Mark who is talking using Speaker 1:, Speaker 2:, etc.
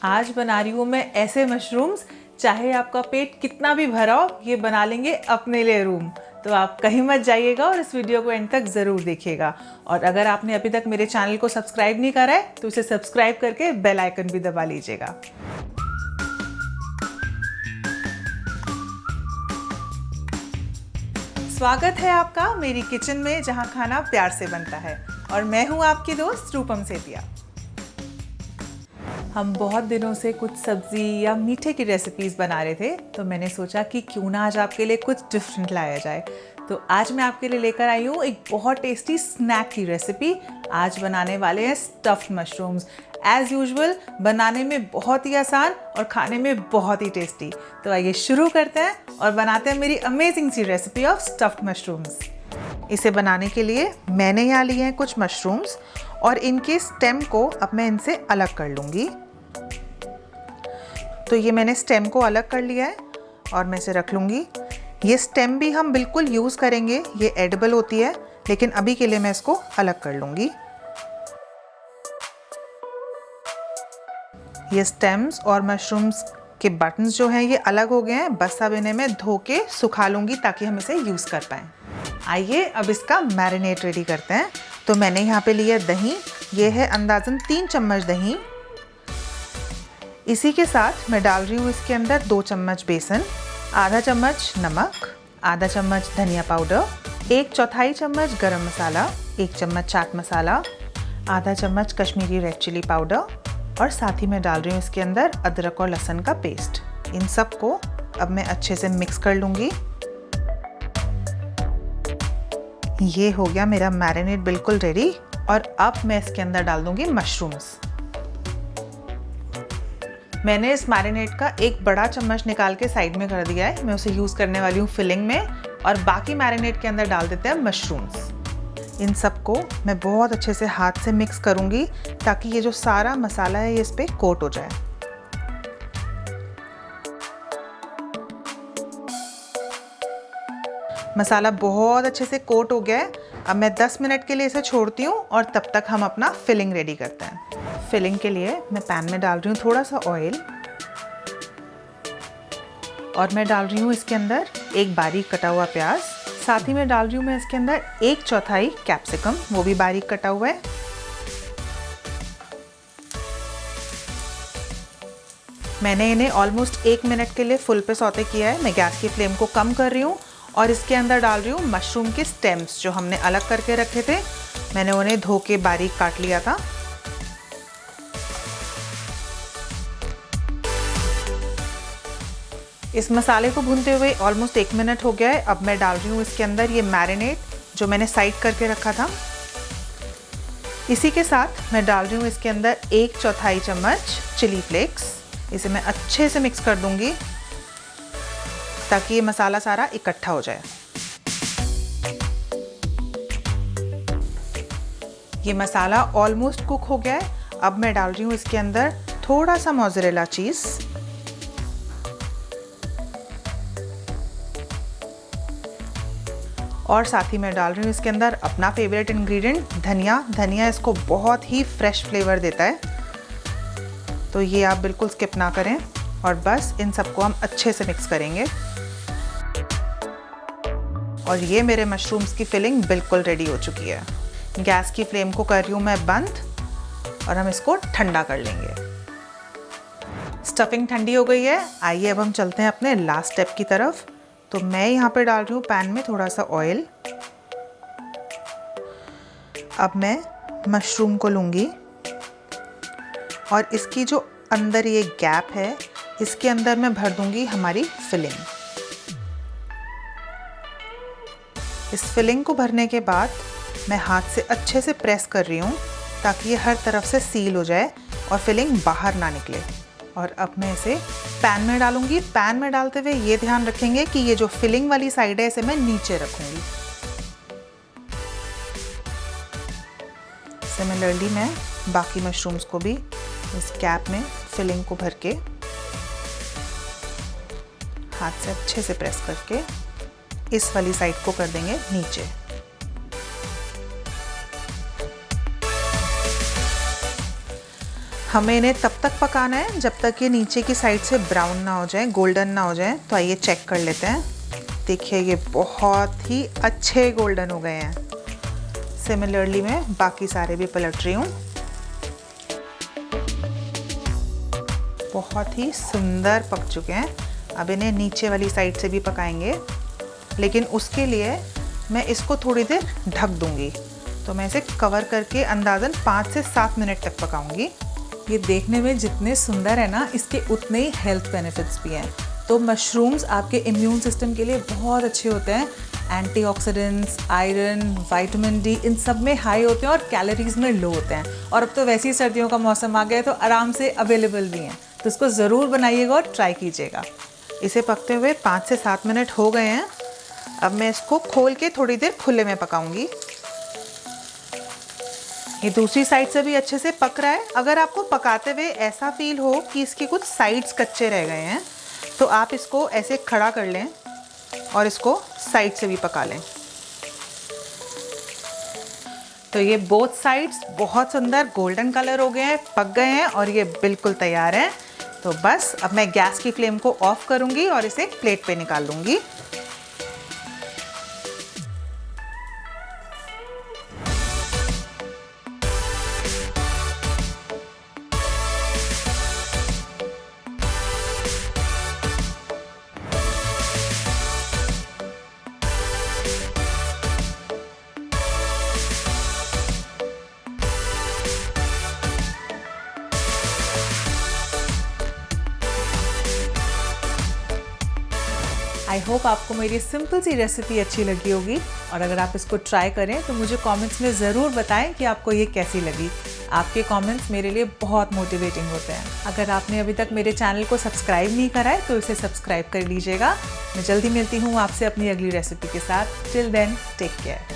Speaker 1: आज बना रही हूँ मैं ऐसे मशरूम्स, चाहे आपका पेट कितना भी भरा हो, ये बना लेंगे अपने लिए रूम। तो आप कहीं मत जाइएगा और इस वीडियो को एंड तक ज़रूर देखिएगा। और अगर आपने अभी तक मेरे चैनल को सब्सक्राइब नहीं करा है तो इसे सब्सक्राइब करके बेल आइकन भी दबा लीजिएगा। स्वागत है आपका मेरी किचन में, जहाँ खाना प्यार से बनता है। और मैं हूँ आपकी दोस्त रूपम सेतिया। हम बहुत दिनों से कुछ सब्जी या मीठे की रेसिपीज़ बना रहे थे, तो मैंने सोचा कि क्यों ना आज आपके लिए कुछ डिफरेंट लाया जाए। तो आज मैं आपके लिए लेकर आई हूँ एक बहुत टेस्टी स्नैक की रेसिपी। आज बनाने वाले हैं स्टफ्ड मशरूम्स। एज़ यूजुअल बनाने में बहुत ही आसान और खाने में बहुत ही टेस्टी। तो आइए शुरू करते हैं और बनाते हैं मेरी अमेजिंग सी रेसिपी ऑफ स्टफ्ड मशरूम्स। इसे बनाने के लिए मैंने यहाँ लिए हैं कुछ मशरूम्स और इनके स्टेम को अब मैं इनसे अलग कर लूँगी। तो ये मैंने स्टेम को अलग कर लिया है और मैं इसे रख लूँगी। ये स्टेम भी हम बिल्कुल यूज़ करेंगे, ये एडिबल होती है, लेकिन अभी के लिए मैं इसको अलग कर लूँगी। ये स्टेम्स और मशरूम्स के बटन्स जो हैं ये अलग हो गए हैं। बस अब इन्हें मैं धो के सुखा लूँगी ताकि हम इसे यूज़ कर पाएँ। आइए अब इसका मैरिनेट रेडी करते हैं। तो मैंने यहाँ पे लिया दही, ये है अंदाज़न 3 चम्मच दही। इसी के साथ मैं डाल रही हूँ इसके अंदर 2 चम्मच बेसन, आधा चम्मच नमक, आधा चम्मच धनिया पाउडर, 1/4 चम्मच गरम मसाला, 1 चम्मच चाट मसाला, आधा चम्मच कश्मीरी रेड चिली पाउडर और साथ ही मैं डाल रही हूँ इसके अंदर अदरक और लहसुन का पेस्ट। इन सब को अब मैं अच्छे से मिक्स कर लूँगी। ये हो गया मेरा मैरिनेट बिल्कुल रेडी। और अब मैं इसके अंदर डाल दूँगी मशरूम्स। मैंने इस मैरिनेट का एक बड़ा चम्मच निकाल के साइड में कर दिया है। मैं उसे यूज़ करने वाली हूँ फिलिंग में। और बाकी मैरिनेट के अंदर डाल देते हैं मशरूम्स। इन सबको मैं बहुत अच्छे से हाथ से मिक्स करूँगी ताकि ये जो सारा मसाला है ये इस पर कोट हो जाए। मसाला बहुत अच्छे से कोट हो गया है। अब मैं 10 मिनट के लिए इसे छोड़ती हूँ और तब तक हम अपना फिलिंग रेडी करते हैं। फिलिंग के लिए मैं पैन में डाल रही हूँ थोड़ा सा ऑयल और मैं डाल रही हूँ इसके अंदर एक बारीक कटा हुआ प्याज। साथ ही में डाल रही हूँ मैं इसके अंदर 1/4 कैप्सिकम, वो भी बारीक कटा हुआ है। मैंने इन्हें ऑलमोस्ट 1 मिनट के लिए फुल पे सौते किया है। मैं गैस की फ्लेम को कम कर रही हूँ और इसके अंदर डाल रही हूँ मशरूम के स्टेम्स जो हमने अलग करके रखे थे। मैंने उन्हें धो के बारीक काट लिया था। इस मसाले को भूनते हुए ऑलमोस्ट 1 मिनट हो गया है। अब मैं डाल रही हूँ इसके अंदर ये मैरिनेट जो मैंने साइड करके रखा था। इसी के साथ मैं डाल रही हूँ इसके अंदर 1/4 चम्मच चिली फ्लेक्स। इसे मैं अच्छे से मिक्स कर दूंगी ताकि ये मसाला सारा इकट्ठा हो जाए। ये मसाला ऑलमोस्ट कुक हो गया है। अब मैं डाल रही हूँ इसके अंदर थोड़ा सा मोज़रेला चीज़ और साथ ही मैं डाल रही हूँ इसके अंदर अपना फेवरेट इंग्रेडिएंट धनिया। धनिया इसको बहुत ही फ्रेश फ्लेवर देता है, तो ये आप बिल्कुल स्किप ना करें। और बस इन सबको हम अच्छे से मिक्स करेंगे। और ये मेरे मशरूम्स की फिलिंग बिल्कुल रेडी हो चुकी है। गैस की फ्लेम को कर रही हूँ मैं बंद और हम इसको ठंडा कर लेंगे। स्टफिंग ठंडी हो गई है। आइए अब हम चलते हैं अपने लास्ट स्टेप की तरफ। तो मैं यहाँ पे डाल रही हूँ पैन में थोड़ा सा ऑयल। अब मैं मशरूम को लूँगी और इसकी जो अंदर ये गैप है इसके अंदर मैं भर दूँगी हमारी फिलिंग। इस फिलिंग को भरने के बाद मैं हाथ से अच्छे से प्रेस कर रही हूँ ताकि ये हर तरफ से सील हो जाए और फिलिंग बाहर ना निकले। और अब मैं इसे पैन में डालूंगी। पैन में डालते हुए ये ध्यान रखेंगे कि ये जो फिलिंग वाली साइड है इसे मैं नीचे रखूंगी। सिमिलरली मैं बाकी मशरूम्स को भी इस गैप में फिलिंग को भर के हाथ से अच्छे से प्रेस करके इस वाली साइड को कर देंगे नीचे। हमें इन्हें तब तक पकाना है जब तक ये नीचे की साइड से ब्राउन ना हो जाए, गोल्डन ना हो जाए। तो आइए चेक कर लेते हैं। देखिए ये बहुत ही अच्छे गोल्डन हो गए हैं। सिमिलरली मैं बाकी सारे भी पलट रही हूँ। बहुत ही सुंदर पक चुके हैं। अब इन्हें नीचे वाली साइड से भी पकाएंगे, लेकिन उसके लिए मैं इसको थोड़ी देर ढक दूंगी। तो मैं इसे कवर करके अंदाज़न 5 से 7 मिनट तक पकाऊंगी। ये देखने में जितने सुंदर है ना, इसके उतने ही हेल्थ बेनिफिट्स भी हैं। तो मशरूम्स आपके इम्यून सिस्टम के लिए बहुत अच्छे होते हैं। एंटीऑक्सीडेंट्स, आयरन, विटामिन डी इन सब में हाई होते हैं और कैलोरीज में लो होते हैं। और अब तो वैसे ही सर्दियों का मौसम आ गया है तो आराम से अवेलेबल भी हैं। तो इसको ज़रूर बनाइएगा और ट्राई कीजिएगा। इसे पकते हुए 5 से 7 मिनट हो गए हैं। अब मैं इसको खोल के थोड़ी देर खुले में पकाऊंगी। ये दूसरी साइड से भी अच्छे से पक रहा है। अगर आपको पकाते हुए ऐसा फील हो कि इसके कुछ साइड्स कच्चे रह गए हैं तो आप इसको ऐसे खड़ा कर लें और इसको साइड से भी पका लें। तो ये बोथ साइड्स बहुत सुंदर गोल्डन कलर हो गए हैं, पक गए हैं और ये बिल्कुल तैयार है। तो बस अब मैं गैस की फ्लेम को ऑफ करूंगी और इसे प्लेट पे निकाल लूंगी। आई होप आपको मेरी सिंपल सी रेसिपी अच्छी लगी होगी। और अगर आप इसको ट्राई करें तो मुझे कमेंट्स में ज़रूर बताएं कि आपको ये कैसी लगी। आपके कमेंट्स मेरे लिए बहुत मोटिवेटिंग होते हैं। अगर आपने अभी तक मेरे चैनल को सब्सक्राइब नहीं करा है तो इसे सब्सक्राइब कर लीजिएगा। मैं जल्दी मिलती हूँ आपसे अपनी अगली रेसिपी के साथ। Till then take care.